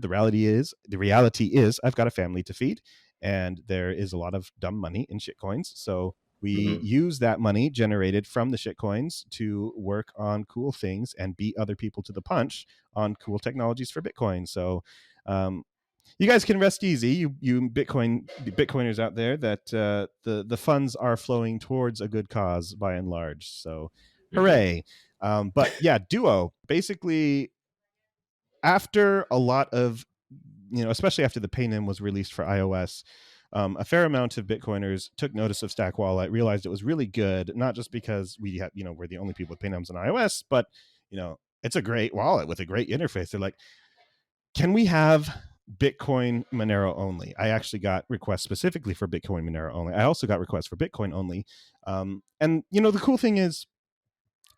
S6: reality is I've got a family to feed. And there is a lot of dumb money in shitcoins. So we use that money generated from the shitcoins to work on cool things and beat other people to the punch on cool technologies for Bitcoin. So you guys can rest easy, you Bitcoiners out there, that the funds are flowing towards a good cause by and large. So hooray. But yeah, Duo, basically, after a lot of especially after the Paynym was released for iOS, a fair amount of Bitcoiners took notice of Stack Wallet, realized it was really good, not just because we have, we're the only people with Paynyms on iOS, but it's a great wallet with a great interface. They're like, can we have Bitcoin Monero only? I actually got requests specifically for Bitcoin Monero only. I also got requests for Bitcoin only. And the cool thing is,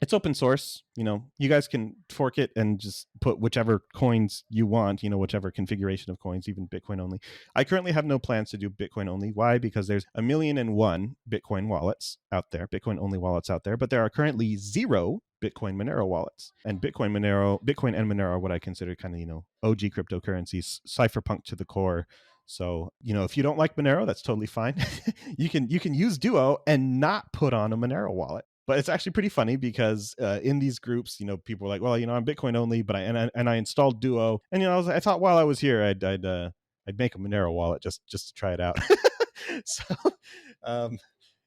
S6: it's open source. You guys can fork it and just put whichever coins you want, whichever configuration of coins, even Bitcoin only. I currently have no plans to do Bitcoin only. Why? Because there's 1,000,001 Bitcoin wallets out there, Bitcoin only wallets out there, but there are currently 0 Bitcoin Monero wallets. And Bitcoin and Monero are what I consider kind of, OG cryptocurrencies, cypherpunk to the core. So, if you don't like Monero, that's totally fine. You can use Duo and not put on a Monero wallet. But it's actually pretty funny because in these groups, people are like, well, I'm Bitcoin only, but I installed Duo, and I thought while I was here, I'd make a Monero wallet just to try it out. So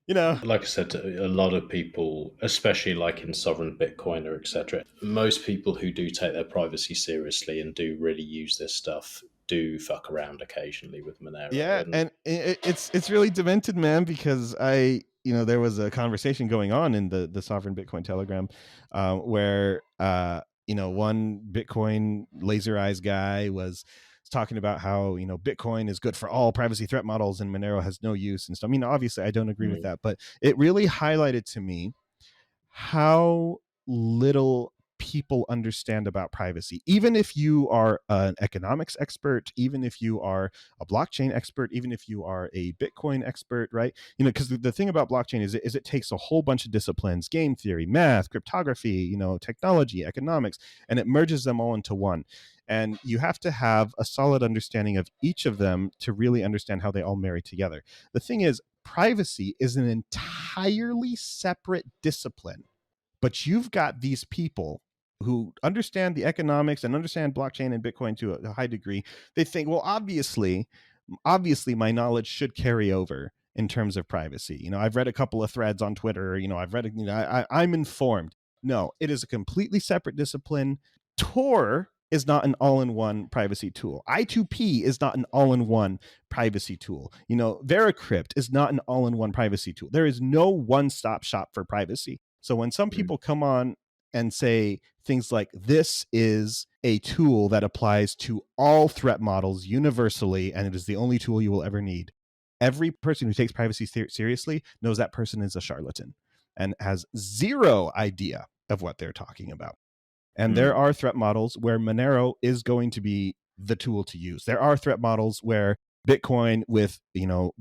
S7: Like I said, a lot of people, especially like in sovereign Bitcoiner, etc., most people who do take their privacy seriously and do really use this stuff do fuck around occasionally with Monero.
S6: Yeah, and it's really demented, man, because there was a conversation going on in the sovereign Bitcoin Telegram, where one Bitcoin laser eyes guy was talking about how Bitcoin is good for all privacy threat models and Monero has no use and stuff. I mean, obviously, I don't agree with that, but it really highlighted to me how little people understand about privacy. Even if you are an economics expert, even if you are a blockchain expert, even if you are a Bitcoin expert, right? Because the thing about blockchain is it takes a whole bunch of disciplines: game theory, math, cryptography, technology, economics, and it merges them all into one. And you have to have a solid understanding of each of them to really understand how they all marry together. The thing is, privacy is an entirely separate discipline, but you've got these people who understand the economics and understand blockchain and Bitcoin to a high degree. They think, well, obviously my knowledge should carry over in terms of privacy. I've read a couple of threads on Twitter. I've read, I'm informed. No, it is a completely separate discipline. Tor is not an all-in-one privacy tool. I2P is not an all-in-one privacy tool. Veracrypt is not an all-in-one privacy tool. There is no one-stop shop for privacy. So when some people come on and say things like, this is a tool that applies to all threat models universally, and it is the only tool you will ever need, every person who takes privacy seriously knows that person is a charlatan and has zero idea of what they're talking about. And there are threat models where Monero is going to be the tool to use. There are threat models where Bitcoin with,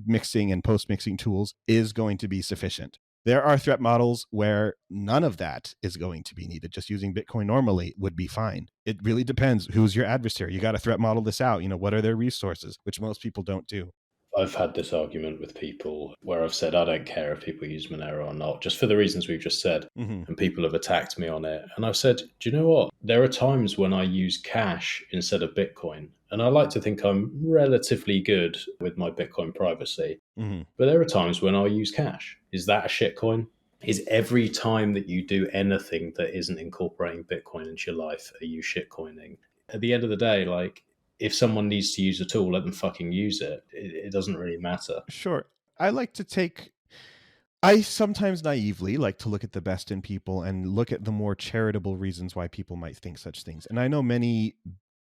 S6: mixing and post-mixing tools is going to be sufficient. There are threat models where none of that is going to be needed. Just using Bitcoin normally would be fine. It really depends. Who's your adversary? You got to threat model this out. What are their resources, which most people don't do.
S7: I've had this argument with people where I've said I don't care if people use Monero or not, just for the reasons we've just said. And people have attacked me on it. And I've said, do you know what? There are times when I use cash instead of Bitcoin. And I like to think I'm relatively good with my Bitcoin privacy. But there are times when I use cash. Is that a shitcoin? Is every time that you do anything that isn't incorporating Bitcoin into your life, are you shitcoining? At the end of the day, if someone needs to use a tool, let them fucking use it. It doesn't really matter.
S6: Sure. I sometimes naively like to look at the best in people and look at the more charitable reasons why people might think such things. And I know many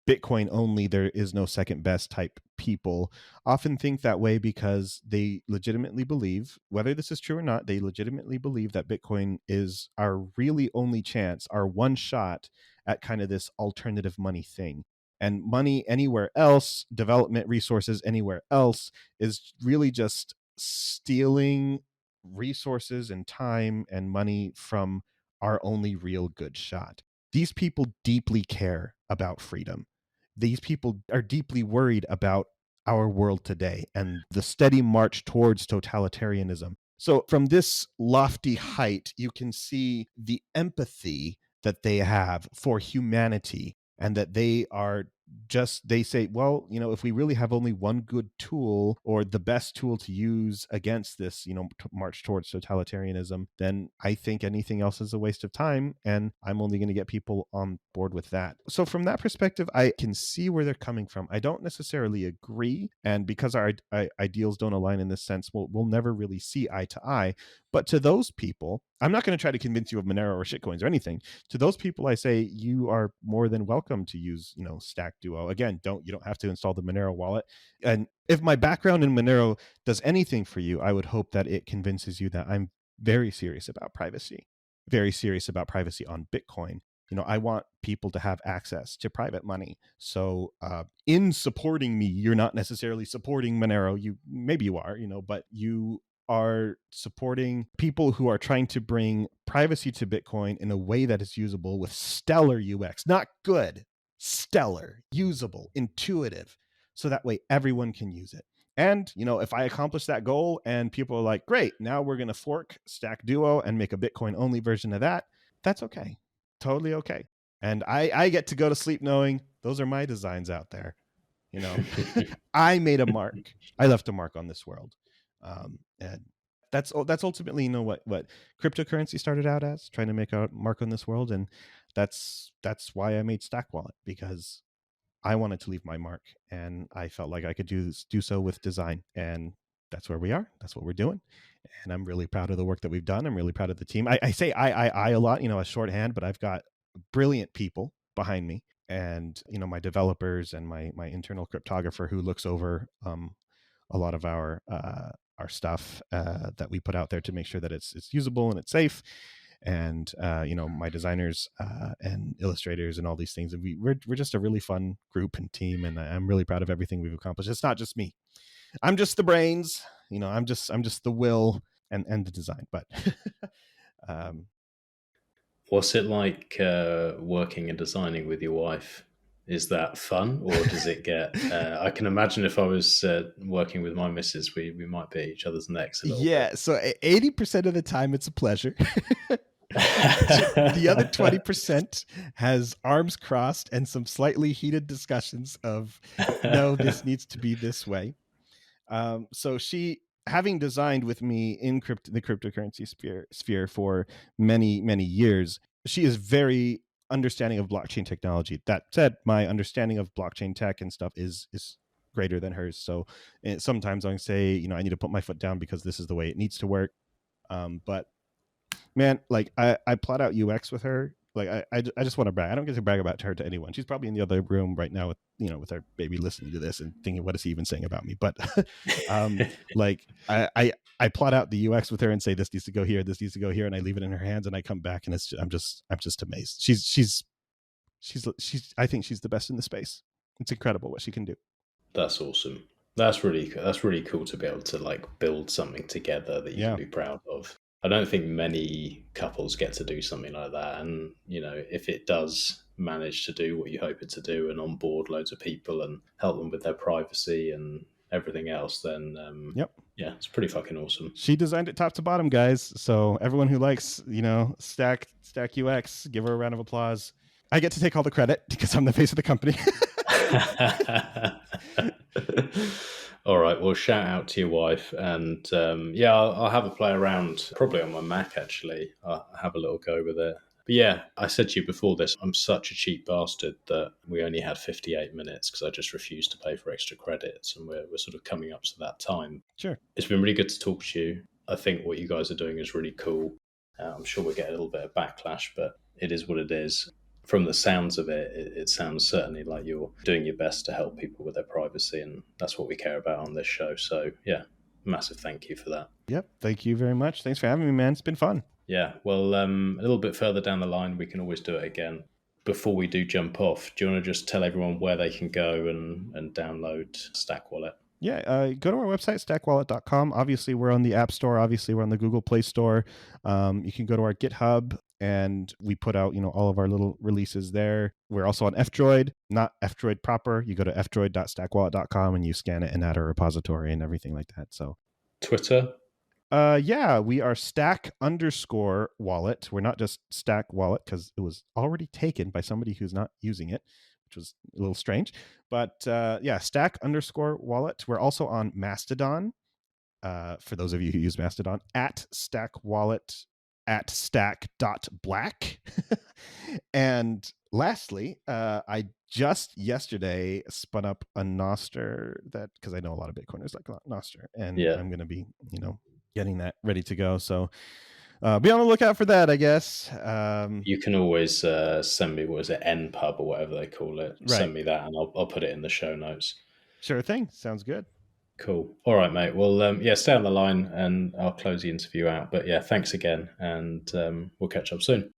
S6: Bitcoin only, there is no second best type people often think that way because they legitimately believe, whether this is true or not, they legitimately believe that Bitcoin is our really only chance, our one shot at kind of this alternative money thing. And money anywhere else, development resources anywhere else, is really just stealing resources and time and money from our only real good shot. These people deeply care about freedom. These people are deeply worried about our world today and the steady march towards totalitarianism. So from this lofty height, you can see the empathy that they have for humanity, and that they say, well, if we really have only one good tool or the best tool to use against this, march towards totalitarianism, then I think anything else is a waste of time, and I'm only going to get people on board with that. So from that perspective, I can see where they're coming from. I don't necessarily agree, and because our ideals don't align in this sense, we'll never really see eye to eye. But to those people, I'm not going to try to convince you of Monero or shitcoins or anything. To those people, I say you are more than welcome to use, Stack Duo. Again, you don't have to install the Monero wallet. And if my background in Monero does anything for you, I would hope that it convinces you that I'm very serious about privacy, very serious about privacy on Bitcoin. I want people to have access to private money. So in supporting me, you're not necessarily supporting Monero. Maybe you are, but you are supporting people who are trying to bring privacy to Bitcoin in a way that is usable with stellar UX, not good, stellar, usable, intuitive, so that way everyone can use it. And, if I accomplish that goal and people are like, great, now we're going to fork Stack Duo and make a Bitcoin only version of that, that's okay. Totally okay. And I get to go to sleep knowing those are my designs out there. I made a mark. I left a mark on this world. And that's ultimately, what cryptocurrency started out as, trying to make a mark on this world. And that's why I made Stack Wallet, because I wanted to leave my mark, and I felt like I could do so with design. And that's where we are. That's what we're doing. And I'm really proud of the work that we've done. I'm really proud of the team. I say I a lot, a shorthand, but I've got brilliant people behind me, and my developers and my internal cryptographer who looks over a lot of our stuff that we put out there to make sure that it's usable and it's safe. And my designers and illustrators and all these things. And we're just a really fun group and team, and I'm really proud of everything we've accomplished. It's not just me. I'm just the brains, I'm just the will and the design. But
S7: what's it like working and designing with your wife? Is that fun, or does it get? I can imagine if I was working with my missus, we might be at each other's necks a little bit.
S6: So 80% of the time it's a pleasure. The other 20% has arms crossed and some slightly heated discussions of, no, this needs to be this way. So she, having designed with me in the cryptocurrency sphere for many, many years, she is very understanding of blockchain technology. That said, my understanding of blockchain tech and stuff is greater than hers. So sometimes I say, I need to put my foot down because this is the way it needs to work. But man, like I plot out UX with her. Like I just want to brag. I don't get to brag about her to anyone. She's probably in the other room right now with with our baby listening to this and thinking, what is he even saying about me? But like I plot out the UX with her and say, this needs to go here, this needs to go here, and I leave it in her hands, and I come back and I'm just amazed. She's I think she's the best in the space. It's incredible what she can do.
S7: That's awesome. That's really cool to be able to like build something together that you can be proud of. I don't think many couples get to do something like that. And, if it does manage to do what you hope it to do and onboard loads of people and help them with their privacy and everything else, then yeah, it's pretty fucking awesome.
S6: She designed it top to bottom, guys. So everyone who likes, Stack UX, give her a round of applause. I get to take all the credit because I'm the face of the company.
S7: All right, well, shout out to your wife, and I'll have a play around, probably on my Mac, actually. I'll have a little go with it. But yeah, I said to you before this, I'm such a cheap bastard that we only had 58 minutes because I just refused to pay for extra credits, and we're sort of coming up to that time.
S6: Sure.
S7: It's been really good to talk to you. I think what you guys are doing is really cool. I'm sure we'll get a little bit of backlash, but it is what it is. From the sounds of it, it sounds certainly like you're doing your best to help people with their privacy, and that's what we care about on this show. So yeah, massive thank you for that.
S6: Yep, thank you very much. Thanks for having me, man. It's been fun.
S7: Yeah, well, a little bit further down the line, we can always do it again. Before we do jump off, do you want to just tell everyone where they can go and download Stack Wallet?
S6: Yeah, go to our website, stackwallet.com. Obviously, we're on the App Store. Obviously, we're on the Google Play Store. You can go to our GitHub, and we put out, all of our little releases there. We're also on F-Droid, not F-Droid proper. You go to fdroid.stackwallet.com, and you scan it and add a repository and everything like that. So,
S7: Twitter?
S6: We are stack_wallet. We're not just Stack Wallet because it was already taken by somebody who's not using it, which was a little strange. But stack_wallet. We're also on Mastodon. For those of you who use Mastodon, at Stack Wallet, at stack.black. And lastly, I just yesterday spun up a Nostr because I know a lot of Bitcoiners like Nostr, and I'm going to be, getting that ready to go. So be on the lookout for that, I guess.
S7: You can always send me, what is it, NPub or whatever they call it. Right. Send me that, and I'll put it in the show notes.
S6: Sure thing. Sounds good.
S7: Cool. All right, mate. Well, stay on the line, and I'll close the interview out. But yeah, thanks again, and we'll catch up soon.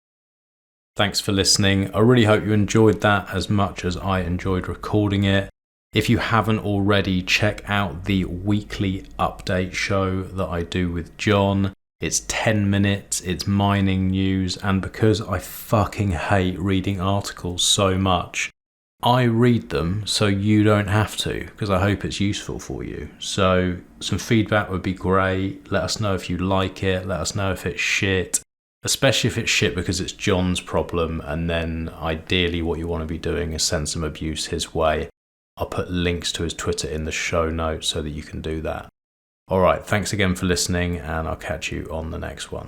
S7: Thanks for listening. I really hope you enjoyed that as much as I enjoyed recording it. If you haven't already, check out the weekly update show that I do with John. It's 10 minutes, it's mining news, and because I fucking hate reading articles so much, I read them so you don't have to, because I hope it's useful for you. So some feedback would be great. Let us know if you like it. Let us know if it's shit, especially if it's shit because it's John's problem, and then ideally what you want to be doing is send some abuse his way. I'll put links to his Twitter in the show notes so that you can do that. All right, thanks again for listening, and I'll catch you on the next one.